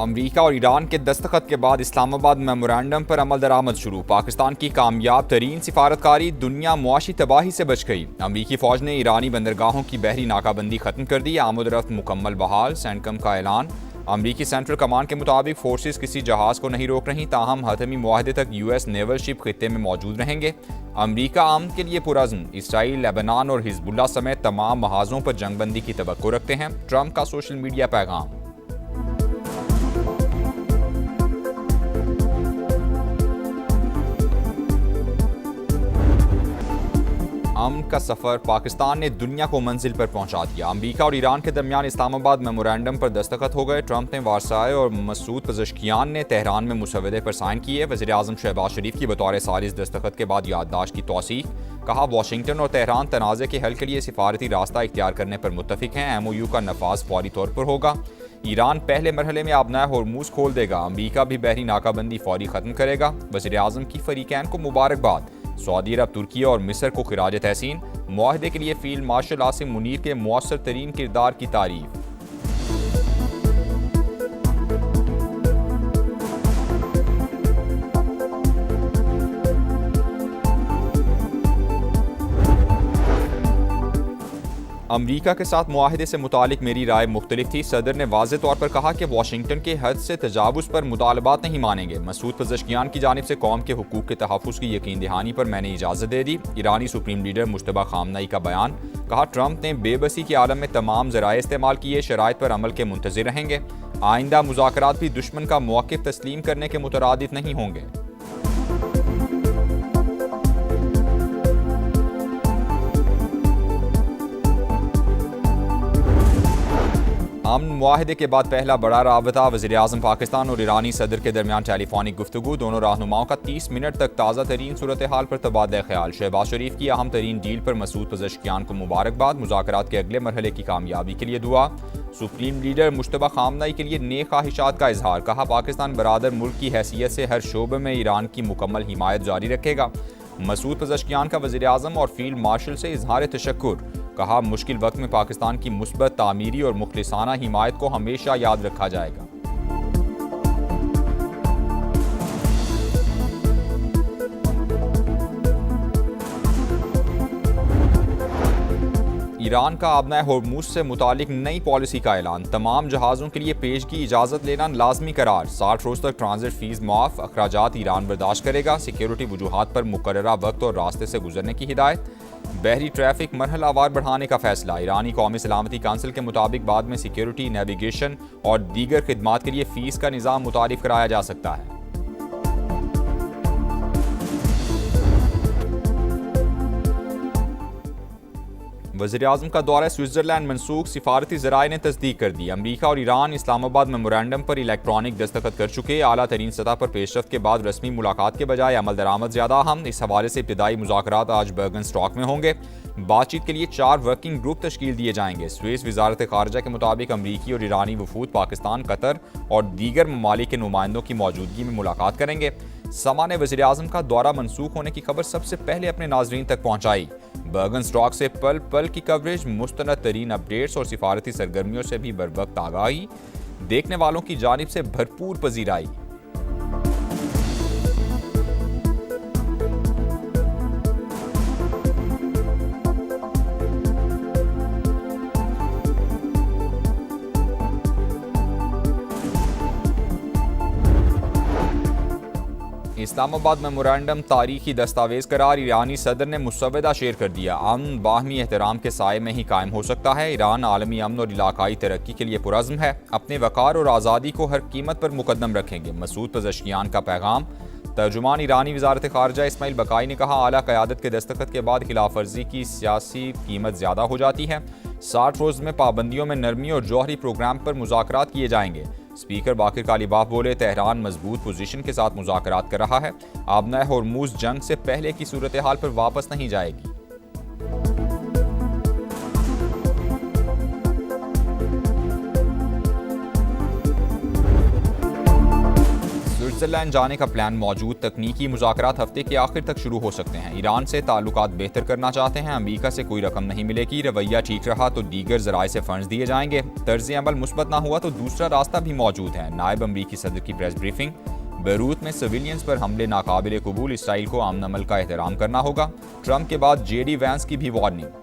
अमरीका और ईरान के दस्तखत के बाद इस्लामाबाद मेमोरेंडम पर अमल दरामद शुरू। पाकिस्तान की कामयाब तरीन सिफारतकारी, दुनिया मुआशी तबाही से बच गई। अमरीकी फौज ने ईरानी बंदरगाहों की बहरी नाकाबंदी खत्म कर दी। आमद-ओ-रफ्त मुकम्मल बहाल, सेंटकम का ऐलान। अमरीकी सेंट्रल कमांड के मुताबिक फोर्सेस किसी जहाज को नहीं रोक रही, ताहम हतमी मुआहदे तक US नेवल शिप खित्ते में मौजूद रहेंगे। अमरीका आमद के लिए पुरअज़्म। इसराइल, लेबनान और हिजबुल्लाह समेत तमाम महाजों पर जंगबंदी की तवक्को रखते हैं। ट्रंप का सोशल मीडिया पैगाम। अमन का सफर, पाकिस्तान ने दुनिया को मंजिल पर पहुंचा दिया। अमरीका और ईरान के दरमियान इस्लामाबाद मेमोरेंडम पर दस्तखत हो गए। ट्रंप ने वारसाए और मसूद पज़ेश्कियान ने तेहरान में मुसवदे पर साइन किए। वज़ीर आज़म शहबाज शरीफ की बतौर सालिस दस्तखत के बाद याददाश्त की तौसीक। कहा, वाशिंगटन और तेहरान तनाज़े के हल के लिए सिफारती रास्ता इख्तियार करने पर मुत्तफिक हैं। MOU का नफाज फौरी तौर पर होगा। ईरान पहले मरहले में आबनाए होर्मुज़ खोल देगा। अमरीका भी बहरी नाकाबंदी फौरी खत्म करेगा। वज़ीर आज़म की फरीकैन को मुबारकबाद। सऊदी अरब, तुर्की और मिस्र को खिराज तहसीन। मुआहदे के लिए फील्ड मार्शल आसिम मुनीर के मुअस्सर तरीन किरदार की तारीफ। अमरीका के साथ मुआहदे से मुतालिक मेरी राय मुख्तलिफ थी। सदर ने वाज़े तौर पर कहा कि वाशिंगटन के हद से तजावुज़ पर मुतालबात नहीं मानेंगे। मसूद पज़ेश्कियान की जानिब से कौम के हुकूक के तहफ़्फ़ुज़ की यकीन दहानी पर मैंने इजाज़त दे दी। ईरानी सुप्रीम लीडर मुश्तबा खामनई का बयान। कहा, ट्रंप ने बेबसी के आलम में तमाम ज़राए इस्तेमाल किए, शराइत पर अमल के मुंतज़िर रहेंगे। आइंदा मुज़ाकरात भी दुश्मन का मौक़िफ़ तस्लीम करने के मुतरादिफ नहीं होंगे। अमन मुआहदे के बाद पहला बड़ा राबता। वज़ीर आज़म पाकिस्तान और ईरानी सदर के दरमियान टेलीफोनिक गुफ्तगू। दोनों रहनुमाओं का 30 मिनट तक ताज़ा तरीन सूरत हाल पर तबादला ख्याल। शहबाज शरीफ की अहम तरीन डील पर मसूद पज़ेश्कियान को मुबारकबाद। मुज़ाकरात के अगले मरहले की कामयाबी के लिए दुआ। सुप्रीम लीडर मुश्तबा खामनई के लिए नेक ख्वाहिशात का इजहार। कहा, पाकिस्तान बरादर मुल्क की हैसियत से हर शोबे में ईरान की मुकम्मल हिमायत जारी रखेगा। मसूद पज़ेश्कियान का वज़ीर आज़म और फील्ड मार्शल से इजहार तशक्कुर। कहा, मुश्किल वक्त में पाकिस्तान की मुस्बत, तामीरी और मुखलिसाना हिमायत को हमेशा याद रखा जाएगा। ईरान का आबनाए होर्मुज़ से मुतालिक नई पॉलिसी का ऐलान। तमाम जहाज़ों के लिए पेश की इजाज़त लेना लाजमी करार। 60 रोज़ तक ट्रांजिट फीस मुआफ़। अखराजात ईरान बर्दाश्त करेगा। सिक्योरिटी वजूहात पर मुकर्ररा वक्त और रास्ते से गुजरने की हिदायत। बहरी ट्रैफिक मरहलावार बढ़ाने का फैसला। ईरानी कौमी सलामती काउंसिल के मुताबिक बाद में सिक्योरिटी, नेविगेशन और दीगर खिदमात के लिए फ़ीस का निज़ाम मुतारिफ कराया जा सकता है। वज़ीर आज़म का दौरा स्विट्ज़रलैंड मनसूख। सिफारती ज़राए ने तस्दीक कर दी। अमरीका और ईरान इस्लामाबाद मेमोरेंडम पर इलेक्ट्रॉनिक दस्तखत कर चुके। आला तरीन सतह पर पेशरफ्त के बाद रस्मी मुलाकात के बजाय अमल दरामद ज़्यादा अहम। इस हवाले से इब्तिदाई मुज़ाकरात आज बर्गनस्टॉक में होंगे। बातचीत के लिए 4 वर्किंग ग्रुप तश्कील दिए जाएंगे। स्विस वज़ारत ख़ारजा के मुताबिक अमरीकी और ईरानी वफूद पाकिस्तान, कतर और दीगर ममालिक के नुमाइंदों की मौजूदगी में मुलाकात करेंगे। समा ने वज़ीर आज़म का दौरा मनसूख होने की खबर सबसे पहले अपने नाज़रीन तक पहुँचाई। बर्गनस्टॉक से पल पल की कवरेज, मुस्तनद तरीन अपडेट्स और सिफारती सरगर्मियों से भी बरवक्त आगाही देखने वालों की जानिब से भरपूर पजीराई। इस्लामाबाद मेमोरेंडम तारीखी दस्तावेज करार। ईरानी सदर ने मुसवदा शेयर कर दिया। अमन बाहमी एहतराम के साए में ही कायम हो सकता है। ईरान आलमी अमन और इलाकाई तरक्की के लिए पुरज़्म है। अपने वक़ार और आज़ादी को हर कीमत पर मुकद्दम रखेंगे। मसूद पज़ेश्कियान का पैगाम। तर्जुमान ईरानी वज़ारत ख़ारजा इस्माइल बकाई ने कहा, आला क़यादत के दस्तखत के बाद खिलाफ वर्जी की सियासी कीमत ज़्यादा हो जाती है। 60 रोज़ में पाबंदियों में नरमी और जौहरी प्रोग्राम पर मुज़ाकरात किए जाएंगे। स्पीकर बाकिर कालीबाफ बोले, तेहरान मजबूत पोजीशन के साथ मुज़ाकरात कर रहा है। आबनाए होर्मुज़ जंग से पहले की सूरत हाल पर वापस नहीं जाएगी। स्विट्जरलैंड जाने का प्लान मौजूद। तकनीकी मुज़ाकरात हफ्ते के आखिर तक शुरू हो सकते हैं। ईरान से ताल्लुकात बेहतर करना चाहते हैं। अमेरिका से कोई रकम नहीं मिलेगी। रवैया ठीक रहा तो दीगर ज़राए से फंड्स दिए जाएंगे। तर्ज अमल मुस्बत ना हुआ तो दूसरा रास्ता भी मौजूद है। नायब अमरीकी सदर की प्रेस ब्रीफिंग। बेरूत में सिविलियंस पर हमले नाकाबिले कबूल। इसराइल को अमन अमल का एहतराम करना होगा। ट्रंप के बाद JD वैंस की भी वार्निंग।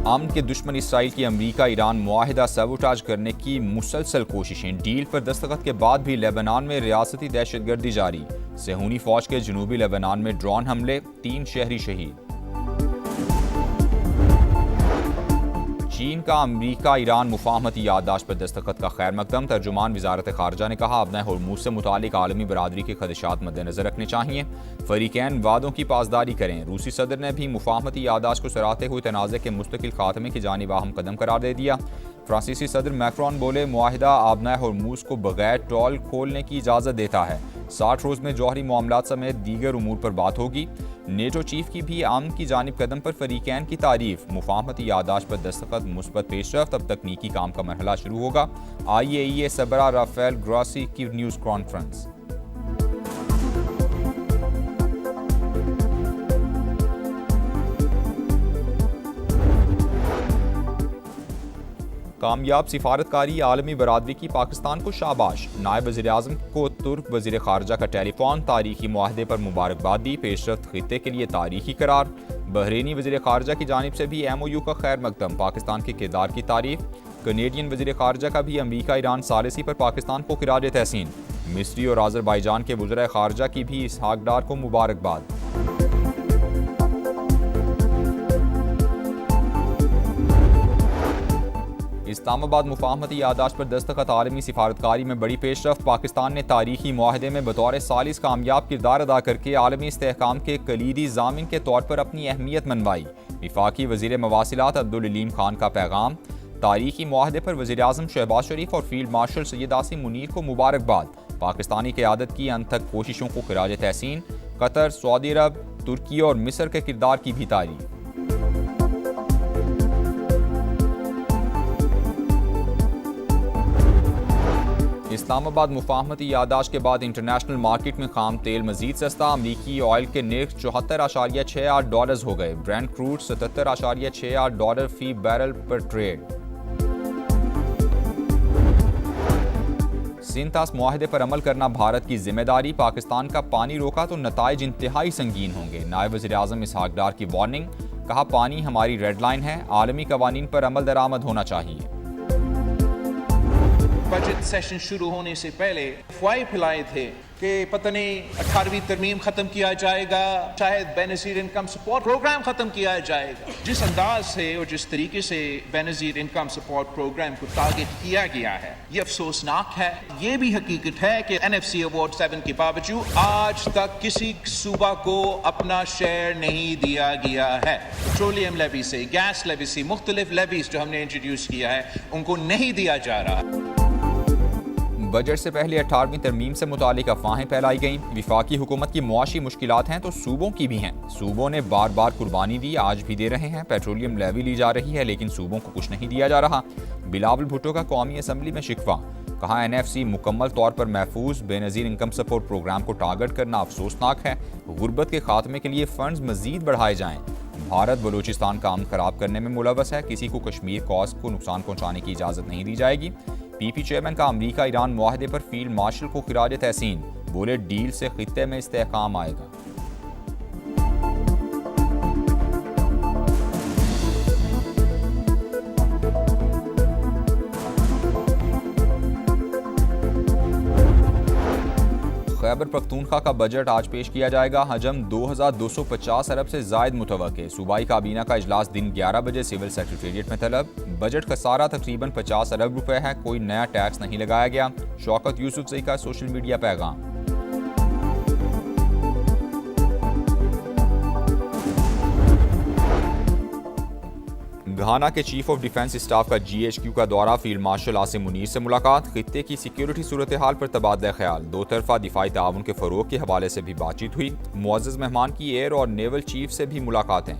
अमन के दुश्मन इसराइल की अमरीका ईरान मुआहिदा सबोटाज करने की मुसलसल कोशिशें। डील पर दस्तखत के बाद भी लेबनान में रियासती दहशतगर्दी जारी। सेहूनी फौज के जनूबी लेबनान में ड्रोन हमले, 3 शहरी शहीद। चीन का अमरीका ईरान मुफाहमती याददाश्त पर दस्तखत का खैर मकदम। तर्जुमान वजारत खारजा ने कहा अब होर्मुज से मुतालिक आलमी बरादरी के खदशात मद्देनजर रखने चाहिए। फरीकैन वादों की पासदारी करें। रूसी सदर ने भी मुफाहमती याददाश्त को सराहते हुए तनाज़े के मुस्तकिल खात्मे की जानिब अहम कदम करार दे दिया। फ्रांसीसी सदर मैक्रोन बोले मुआहिदा आबना होर्मुज को बगैर टॉल खोलने की इजाज़त देता है। 60 रोज़ में जौहरी मामलात समेत दीगर उमूर पर बात होगी। नेटो चीफ की भी आम की जानिब कदम पर फरीकैन की तारीफ। मुफाहमती याददाश्त पर दस्तखत मुस्बत पेशरफ्त। अब तकनीकी काम का मरहला शुरू होगा। IAEA सबरा राफेल ग्रॉसी की न्यूज़ कॉन्फ्रेंस। कामयाब सिफारतकारी आलमी बरादरी की पाकिस्तान को शाबाश। नायब वज़ीर-ए-आज़म को तुर्क वज़ीर ख़ारजा का टेलीफोन। तारीखी मुआहदे पर मुबारकबाद दी। पेशरफ्त खित्ते के लिए तारीखी करार। बहरीनी वज़ीर ख़ारजा की जानिब से भी MOU का खैर मकदम। पाकिस्तान के किरदार की तारीफ। कनेडियन वज़ीर ख़ारजा का भी अमरीका ईरान सालिसी पर पाकिस्तान को खिराज तहसीन। मिस्री और आज़रबाईजान के वज़ीर ख़ारजा की भी इसहाक डार को मुबारकबाद। इस्लामाबाद मुफाहमती याददाश्त पर दस्तखत। आलमी सिफारतकारी में बड़ी पेशरफ्त। पाकिस्तान ने तारीखी मुआहदे में बतौर सालिस कामयाब किरदार अदा करके आलमी इस्तेहकाम के कलीदी ज़ामिन के तौर पर अपनी अहमियत मनवाई। वफाकी वज़ीर मवासिलात अब्दुल अलीम खान का पैगाम। तारीखी मुआहदे पर वज़ीर-ए-आज़म शहबाज शरीफ और फील्ड मार्शल सैयद आसिम मुनीर को मुबारकबाद। पाकिस्तानी क़यादत की अनथक कोशिशों को खिराज तहसीन। कतर, सऊदी अरब, तुर्की और मिस्र के किरदार की भी तारीफ। इस्लामाबाद मुफाहमती याददाश्त के बाद इंटरनेशनल मार्केट में खाम तेल मजीद सस्ता। अमरीकी ऑयल के निर्ख $74.68 हो गए। ब्रेंट क्रूड $77.68 फी बैरल पर ट्रेड। सिंतास मुआहदे पर अमल करना भारत की जिम्मेदारी। पाकिस्तान का पानी रोका तो नताइज इंतहाई संगीन होंगे। नायब वज़ीर-ए-आज़म इसहाक डार की वार्निंग। कहा पानी हमारी रेड लाइन है। आलमी कवानीन पर अमल दरामद होना चाहिए। बजट सेशन शुरू होने से पहले अफवाहें फैलाए थे कि पता नहीं 18वीं तरमीम खत्म किया जाएगा, शायद बेनज़ीर इनकम सपोर्ट प्रोग्राम खत्म किया जाएगा। जिस अंदाज से और जिस तरीके से बेनज़ीर इनकम सपोर्ट प्रोग्राम को टारगेट किया गया है, ये अफसोसनाक है। ये भी हकीकत है कि NFC अवार्ड 7 के बावजूद आज तक किसी सूबा को अपना शेयर नहीं दिया गया है। पेट्रोलियम लेवी से, गैस लेवी से, मुख्तलिफ लेवीज जो हमने इंट्रोड्यूस किया है उनको नहीं दिया जा रहा। बजट से पहले 18वीं तरमीम से मुतालिक अफवाहें फैलाई गईं। विफाकी हुकूमत की मुआशी मुश्किलात हैं तो सूबों की भी हैं। सूबों ने बार बार कुर्बानी दी, आज भी दे रहे हैं। पेट्रोलियम लेवी ली जा रही है लेकिन सूबों को कुछ नहीं दिया जा रहा। बिलावल भुट्टो का कौमी असम्बली में शिकवा। कहा NFC मुकम्मल तौर पर महफूज। बेनज़ीर इनकम सपोर्ट प्रोग्राम को टारगेट करना अफसोसनाक है। गुर्बत के खात्मे के लिए फंड्स मजीद बढ़ाए जाएं। भारत बलूचिस्तान का अमन खराब करने में मुलव्वस है। किसी को कश्मीर कॉज को नुकसान पहुंचाने की इजाज़त नहीं दी जाएगी। PP चेयरमैन का अमरीका ईरान मुआहदे पर फील्ड मार्शल को खिराज तहसीन। बोले डील से खित्ते में इस्तेहकाम आएगा। खैबर पख्तूनख्वा का बजट आज पेश किया जाएगा। हजम 2250 अरब से जायद मुतवक्के। सूबाई काबीना का इजलास दिन 11 बजे सिविल सेक्रेटेरिएट में तलब। बजट का सारा तकरीबन 50 अरब रुपए है। कोई नया टैक्स नहीं लगाया गया। शौकत यूसुफजई का सोशल मीडिया पैगाम। घाना के चीफ ऑफ डिफेंस स्टाफ का GHQ का दौरा। फील्ड मार्शल आसिम मुनीर से मुलाकात। खित्ते की सिक्योरिटी सूरत हाल पर तबादला ख्याल। दो तरफा दिफाई ताउन के फरोग के हवाले से भी बातचीत हुई। मुअज़्ज़ज़ मेहमान की एयर और नेवल चीफ से भी मुलाकातें।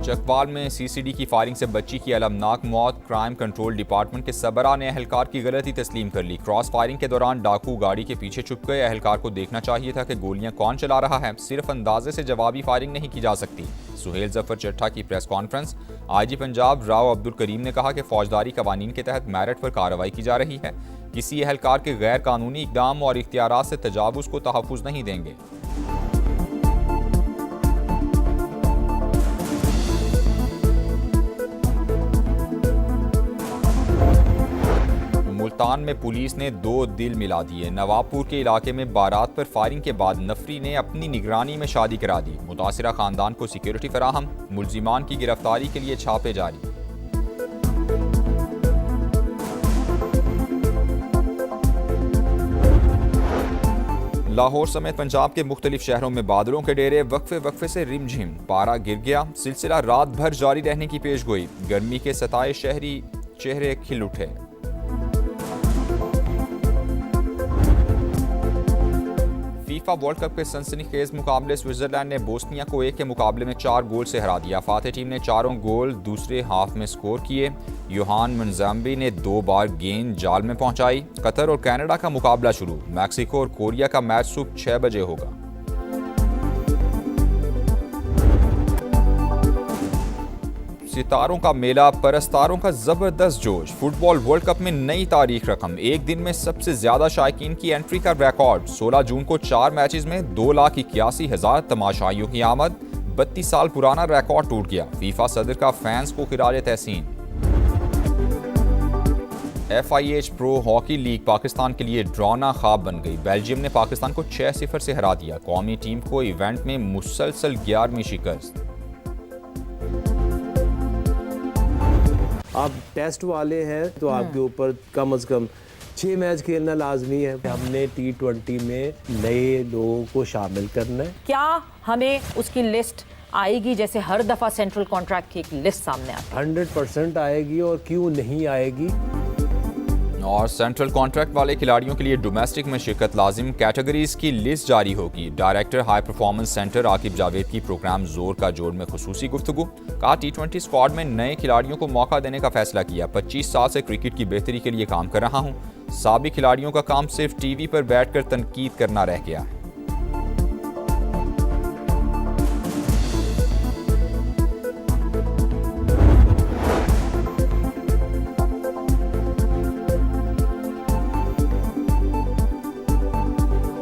चकवाल में सीसीडी की फायरिंग से बच्ची की अलमनाक मौत। क्राइम कंट्रोल डिपार्टमेंट के सबरा ने अहलकार की गलती तस्लीम कर ली। क्रॉस फायरिंग के दौरान डाकू गाड़ी के पीछे छुप गए। अहलकार को देखना चाहिए था कि गोलियां कौन चला रहा है, सिर्फ अंदाजे से जवाबी फायरिंग नहीं की जा सकती। सुहेल जफर चट्टा की press conference. IG Punjab Rao Abdul Karim ने कहा कि फौजदारी कवानीन के तहत मेरिट पर कार्रवाई की जा रही है। किसी अहलकार के गैर कानूनी इकदाम और इख्तियारात से तजावुज को तहफ़्फ़ुज़ नहीं देंगे। मुल्तान में पुलिस ने 2 दिल मिला दिए। नवाबपुर के इलाके में बारात पर फायरिंग के बाद नफरी ने अपनी निगरानी में शादी करा दी। मुतासिरा खानदान को सिक्योरिटी फराहम। मुलजिमान की गिरफ्तारी के लिए छापे जारी। लाहौर समेत पंजाब के मुख्तलिफ शहरों में बादलों के डेरे। वक्फे से रिमझिम पारा गिर गया। सिलसिला रात भर जारी रहने की पेशगोई। गर्मी के सताए शहरी चेहरे खिल उठे। फीफा वर्ल्ड कप के सनसनीखेज मुकाबले स्विट्जरलैंड ने बोस्निया को 1 के मुकाबले में 4 गोल से हरा दिया। फातेह टीम ने 4 गोल दूसरे हाफ में स्कोर किए। योहान मंजाम्बी ने 2 बार गेंद जाल में पहुंचाई। कतर और कनाडा का मुकाबला शुरू। मैक्सिको और कोरिया का मैच सुबह 6 बजे होगा। सितारों का मेला, परस्तारों का जबरदस्त जोश। फुटबॉल वर्ल्ड कप में नई तारीख रकम। एक दिन में सबसे ज्यादा शायकीन की एंट्री का रिकॉर्ड। 16 जून को 4 मैचेस में 2,81,000 तमाशाइयों की आमद। 32 साल पुराना रिकॉर्ड टूट गया। फीफा सदर का फैंस को खिराज तहसीन। FIH pro hockey league Pakistan के लिए ड्राना ख्वाब बन गई। बेल्जियम ने पाकिस्तान को 6-0 से हरा दिया। कौमी टीम को इवेंट में मुसलसल 11वीं शिकस्त। आप टेस्ट वाले हैं तो आपके ऊपर कम से कम 6 मैच खेलना लाजमी है। हमने T20 में नए लोगों को शामिल करना है। क्या हमें उसकी लिस्ट आएगी, जैसे हर दफा सेंट्रल कॉन्ट्रैक्ट की एक लिस्ट सामने आती है? 100% आएगी, और क्यों नहीं आएगी। और सेंट्रल कॉन्ट्रैक्ट वाले खिलाड़ियों के लिए डोमेस्टिक में शिरकत लाजिम। कैटेगरीज की लिस्ट जारी होगी। Director high performance centre Aqib Javed की प्रोग्राम जोर का जोड़ में खुसूसी गुफ्तगू। कहा T20 स्क्वाड में नए खिलाड़ियों को मौका देने का फैसला किया। 25 साल से क्रिकेट की बेहतरी के लिए काम कर रहा हूँ। साबिक खिलाड़ियों का काम सिर्फ टीवी पर बैठकर तनकीद करना रह गया है।